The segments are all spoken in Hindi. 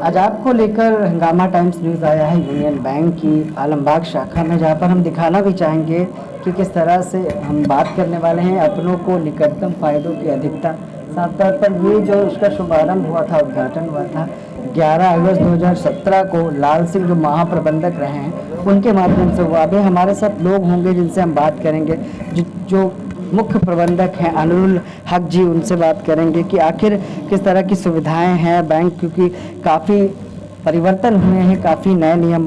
आज आपको लेकर हंगामा टाइम्स न्यूज़ आया है यूनियन बैंक की आलमबाग शाखा में, जहां पर हम दिखाना भी चाहेंगे कि किस तरह से हम बात करने वाले हैं अपनों को निकटतम फायदों की अधिकता। साफ तौर पर ये जो इसका शुभारंभ हुआ था, उद्घाटन हुआ था 11 अगस्त 2017 को, लाल सिंह जो महाप्रबंधक रहे हैं उनके माध्यम से हुआ। अभी हमारे साथ लोग होंगे जिनसे हम बात करेंगे, जो मुख्य प्रबंधक हैं अनुरुल हक जी, उनसे बात करेंगे कि आखिर किस तरह की सुविधाएं हैं बैंक, क्योंकि काफ़ी परिवर्तन हुए हैं, काफ़ी नए नियम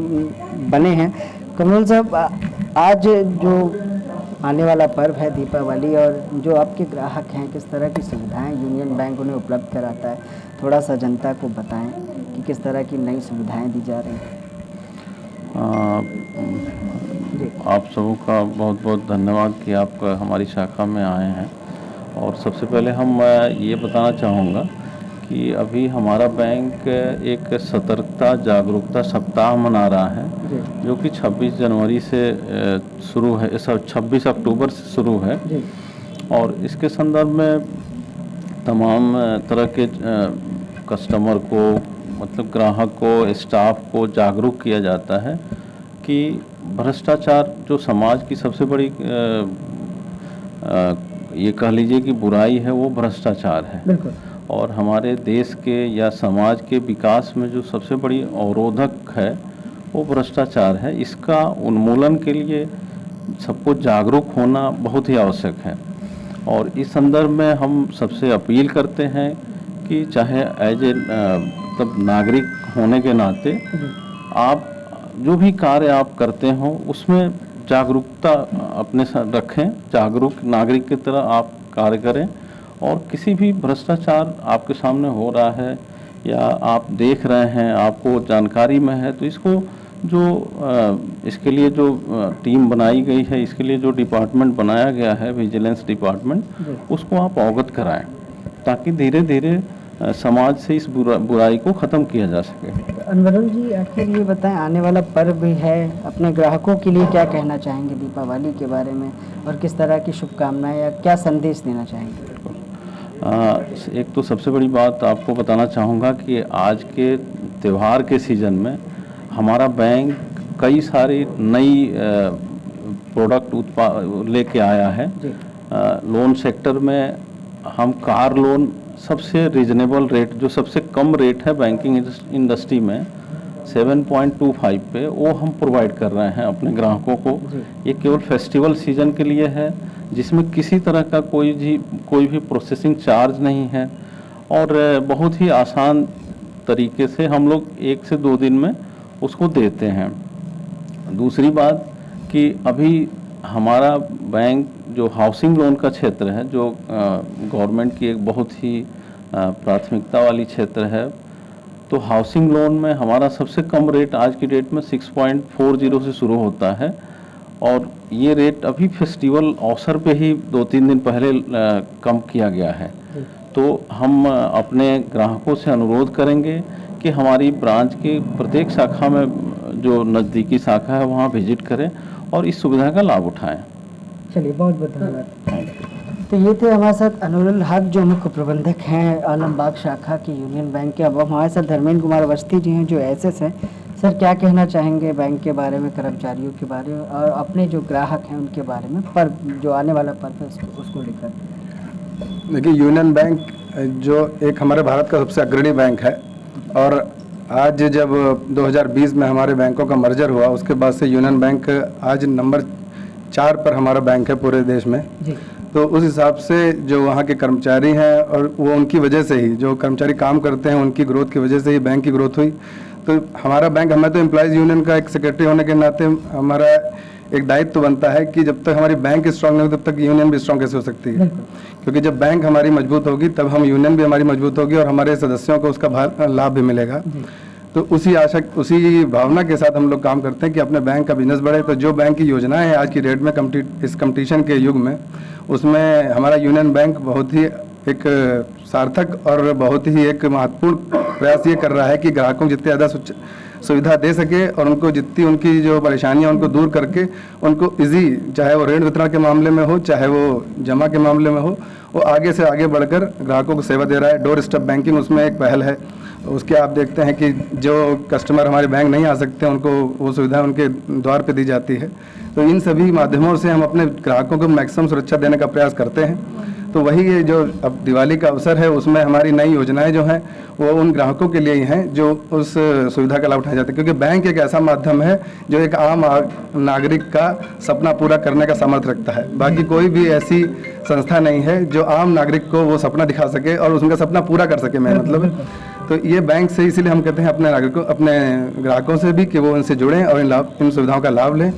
बने हैं। कमरुल साहब, आज जो आने वाला पर्व है दीपावली, और जो आपके ग्राहक हैं किस तरह की सुविधाएं यूनियन बैंक उन्हें उपलब्ध कराता है, थोड़ा सा जनता को बताएं कि किस तरह की नई सुविधाएं दी जा रही हैं। आप सबों का बहुत बहुत धन्यवाद कि आप हमारी शाखा में आए हैं। और सबसे पहले हम ये बताना चाहूँगा कि अभी हमारा बैंक एक सतर्कता जागरूकता सप्ताह मना रहा है, जो कि 26 जनवरी से शुरू है, 26 अक्टूबर से शुरू है। और इसके संदर्भ में तमाम तरह के कस्टमर को, मतलब ग्राहक को, स्टाफ को जागरूक किया जाता है कि भ्रष्टाचार जो समाज की सबसे बड़ी ये कह लीजिए कि बुराई है, वो भ्रष्टाचार है। बिल्कुल। और हमारे देश के या समाज के विकास में जो सबसे बड़ी अवरोधक है वो भ्रष्टाचार है। इसका उन्मूलन के लिए सबको जागरूक होना बहुत ही आवश्यक है। और इस संदर्भ में हम सबसे अपील करते हैं कि चाहे एज ए मतलब नागरिक होने के नाते आप जो भी कार्य आप करते हो उसमें जागरूकता अपने साथ रखें, जागरूक नागरिक की तरह आप कार्य करें। और किसी भी भ्रष्टाचार आपके सामने हो रहा है या आप देख रहे हैं, आपको जानकारी में है, तो इसको जो इसके लिए जो टीम बनाई गई है, इसके लिए जो डिपार्टमेंट बनाया गया है, विजिलेंस डिपार्टमेंट, उसको आप अवगत कराएं ताकि धीरे धीरे समाज से इस बुराई को ख़त्म किया जा सके। अनुरुल जी, आखिर ये बताएं, आने वाला पर्व भी है, अपने ग्राहकों के लिए क्या कहना चाहेंगे दीपावली के बारे में, और किस तरह की शुभकामनाएं या क्या संदेश देना चाहेंगे? एक तो सबसे बड़ी बात आपको बताना चाहूँगा कि आज के त्यौहार के सीज़न में हमारा बैंक कई सारी नई प्रोडक्ट लेके आया है। लोन सेक्टर में हम कार लोन सबसे रीजनेबल रेट, जो सबसे कम रेट है बैंकिंग इंडस्ट्री में 7.25 पे, वो हम प्रोवाइड कर रहे हैं अपने ग्राहकों को। ये केवल फेस्टिवल सीजन के लिए है, जिसमें किसी तरह का कोई भी प्रोसेसिंग चार्ज नहीं है और बहुत ही आसान तरीके से हम लोग 1 से 2 दिन में उसको देते हैं। दूसरी बात कि अभी हमारा बैंक जो हाउसिंग लोन का क्षेत्र है, जो गवर्नमेंट की एक बहुत ही प्राथमिकता वाली क्षेत्र है, तो हाउसिंग लोन में हमारा सबसे कम रेट आज की डेट में 6.40 से शुरू होता है। और ये रेट अभी फेस्टिवल अवसर पे ही 2-3 दिन पहले कम किया गया है। तो हम अपने ग्राहकों से अनुरोध करेंगे कि हमारी ब्रांच की प्रत्येक शाखा में, जो नज़दीकी शाखा है, वहाँ विजिट करें और इस सुविधा का लाभ उठाएं। चलिए, बहुत बहुत धन्यवाद। तो ये थे हमारे साथ अनुरुल हक, जो मुख्य प्रबंधक हैं आलमबाग शाखा के यूनियन बैंक के। अब हमारे साथ धर्मेंद्र कुमार अवस्थी जी हैं, जो एसएस हैं। सर, क्या कहना चाहेंगे बैंक के बारे में, कर्मचारियों के बारे में, और अपने जो ग्राहक हैं उनके बारे में, पर जो आने वाला पर्व है उसको लेकर? देखिए, यूनियन बैंक जो एक हमारे भारत का सबसे अग्रणी बैंक है, और आज जब 2020 में हमारे बैंकों का मर्जर हुआ, उसके बाद से यूनियन बैंक आज नंबर 4 पर हमारा बैंक है पूरे देश में जी। तो उस हिसाब से जो वहाँ के कर्मचारी हैं, और वो उनकी वजह से ही, जो कर्मचारी काम करते हैं उनकी ग्रोथ की वजह से ही बैंक की ग्रोथ हुई। तो हमारा बैंक, हमें तो एम्प्लॉयज़ यूनियन का एक सेक्रेटरी होने के नाते हमारा एक दायित्व बनता है कि जब तक हमारी बैंक स्ट्रांग नहीं हो तब तक यूनियन भी स्ट्रांग कैसे हो सकती है। क्योंकि जब बैंक हमारी मजबूत होगी तब हम यूनियन भी हमारी मजबूत होगी और हमारे सदस्यों को उसका लाभ भी मिलेगा। तो उसी भावना के साथ हम लोग काम करते हैं कि अपने बैंक का बिजनेस बढ़े। तो जो बैंक की योजनाएं हैं आज की डेट में इस कंपटीशन के युग में, उसमें हमारा यूनियन बैंक बहुत ही एक सार्थक और बहुत ही एक महत्वपूर्ण प्रयास ये कर रहा है कि ग्राहकों को जितनी ज़्यादा सुविधा दे सके और उनको जितनी उनकी जो परेशानियां उनको दूर करके उनको इजी, चाहे वो ऋण वितरण के मामले में हो, चाहे वो जमा के मामले में हो, वो आगे से आगे बढ़कर ग्राहकों को सेवा दे रहा है। डोर स्टेप बैंकिंग उसमें एक पहल है। उसके आप देखते हैं कि जो कस्टमर हमारे बैंक नहीं आ सकते उनको वो सुविधा उनके द्वार पे दी जाती है। तो इन सभी माध्यमों से हम अपने ग्राहकों को मैक्सिमम सुरक्षा देने का प्रयास करते हैं। तो वही ये जो अब दिवाली का अवसर है उसमें हमारी नई योजनाएं जो हैं वो उन ग्राहकों के लिए ही हैं जो उस सुविधा का लाभ उठाया जाता है, क्योंकि बैंक एक ऐसा माध्यम है जो एक आम नागरिक का सपना पूरा करने का सामर्थ्य रखता है। बाकी कोई भी ऐसी संस्था नहीं है जो आम नागरिक को वो सपना दिखा सके और उनका सपना पूरा कर सके। मैं मतलब तो ये बैंक से इसीलिए हम कहते हैं अपने नागरिकों, अपने ग्राहकों से भी कि वो इनसे जुड़ें और इन सुविधाओं का लाभ लें।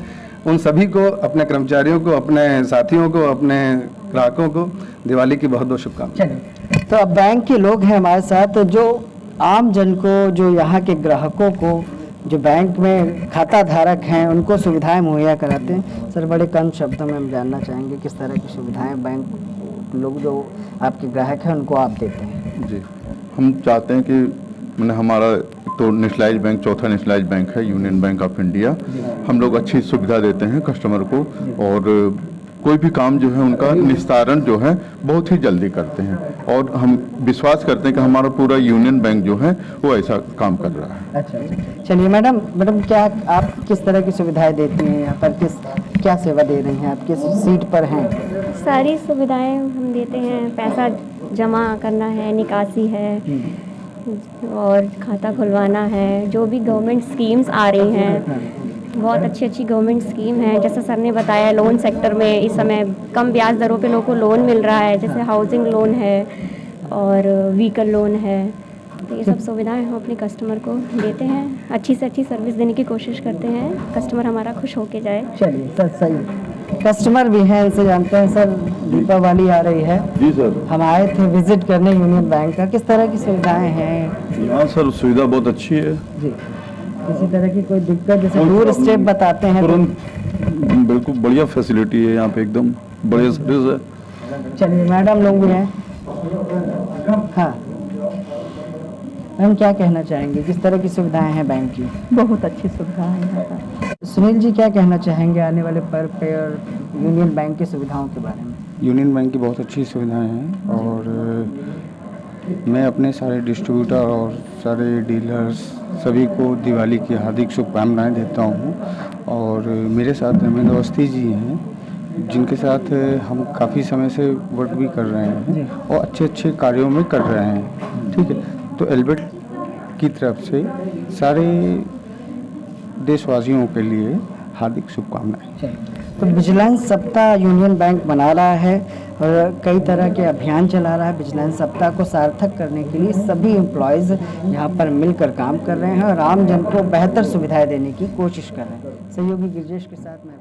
उन सभी को, अपने कर्मचारियों को, अपने साथियों को, अपने ग्राहकों को दिवाली की बहुत बहुत शुभकामनाएं। तो अब बैंक के लोग हैं हमारे साथ जो आम जन को, जो यहाँ के ग्राहकों को, जो बैंक में खाता धारक हैं उनको सुविधाएं मुहैया कराते हैं। सर, बड़े कम शब्दों में हम जानना चाहेंगे किस तरह की सुविधाएं बैंक लोग जो आपके ग्राहक हैं उनको आप देते हैं। जी, हम चाहते हैं कि मैंने हमारा तो नेशनलाइज बैंक, चौथा नेशनलाइज बैंक है यूनियन बैंक ऑफ इंडिया। हम लोग अच्छी सुविधा देते हैं कस्टमर को और कोई भी काम जो है उनका निस्तारण जो है बहुत ही जल्दी करते हैं और हम विश्वास करते हैं कि हमारा पूरा यूनियन बैंक जो है वो ऐसा काम कर रहा है। अच्छा, चलिए मैडम क्या आप किस तरह की सुविधाएं देती हैं यहाँ पर, क्या सेवा दे रही हैं, आप किस सीट पर हैं? सारी सुविधाएं हम देते हैं। पैसा जमा करना है, निकासी है और खाता खुलवाना है। जो भी गवर्नमेंट स्कीम्स आ रही हैं, बहुत अच्छी अच्छी गवर्नमेंट स्कीम है। जैसे सर ने बताया, लोन सेक्टर में इस समय कम ब्याज दरों पे लोगों को लोन मिल रहा है, जैसे हाउसिंग लोन है और व्हीकल लोन है। तो ये सब सुविधाएं हम अपने कस्टमर को देते हैं। अच्छी से अच्छी सर्विस देने की कोशिश करते हैं, कस्टमर हमारा खुश होके जाए। चलिए सर, सही कस्टमर भी हैं, इनसे जानते हैं। सर, दीपावली आ रही है। जी सर, हम आए थे विजिट करने यूनियन बैंक का, किस तरह की सुविधाएं हैं? हाँ सर, सुविधा बहुत अच्छी है जी, किसी तरह की कोई दिक्कत, जैसे टूर स्टेप बताते हैं तुरंत, बिल्कुल बढ़िया फैसिलिटी है यहाँ पे, एकदम बढ़िया सर्विस है। चलिए मैडम लोग भी हैं। हाँ मैम, क्या कहना चाहेंगे, किस तरह की सुविधाएं हैं बैंक की? बहुत अच्छी सुविधा है यहाँ पर। सुनील जी, क्या कहना चाहेंगे आने वाले पर्व पे और यूनियन बैंक की सुविधाओं के बारे में? यूनियन बैंक की बहुत अच्छी सुविधाएं हैं और मैं अपने सारे डिस्ट्रीब्यूटर और सारे डीलर्स सभी को दिवाली की हार्दिक शुभकामनाएं देता हूं। और मेरे साथ धर्मेंद्र अवस्थी जी हैं जिनके साथ हम काफ़ी समय से वर्क भी कर रहे हैं और अच्छे अच्छे कार्यों में कर रहे हैं। ठीक है, तो एल्बर्ट की तरफ से सारे देशवासियों के लिए हार्दिक शुभकामनाएं। तो विजिलेंस सप्ताह यूनियन बैंक मना रहा है और कई तरह के अभियान चला रहा है। विजिलेंस सप्ताह को सार्थक करने के लिए सभी एम्प्लॉयज़ यहाँ पर मिलकर काम कर रहे हैं और आम जन को बेहतर सुविधाएं देने की कोशिश कर रहे हैं। सहयोगी गिरजेश के साथ मैं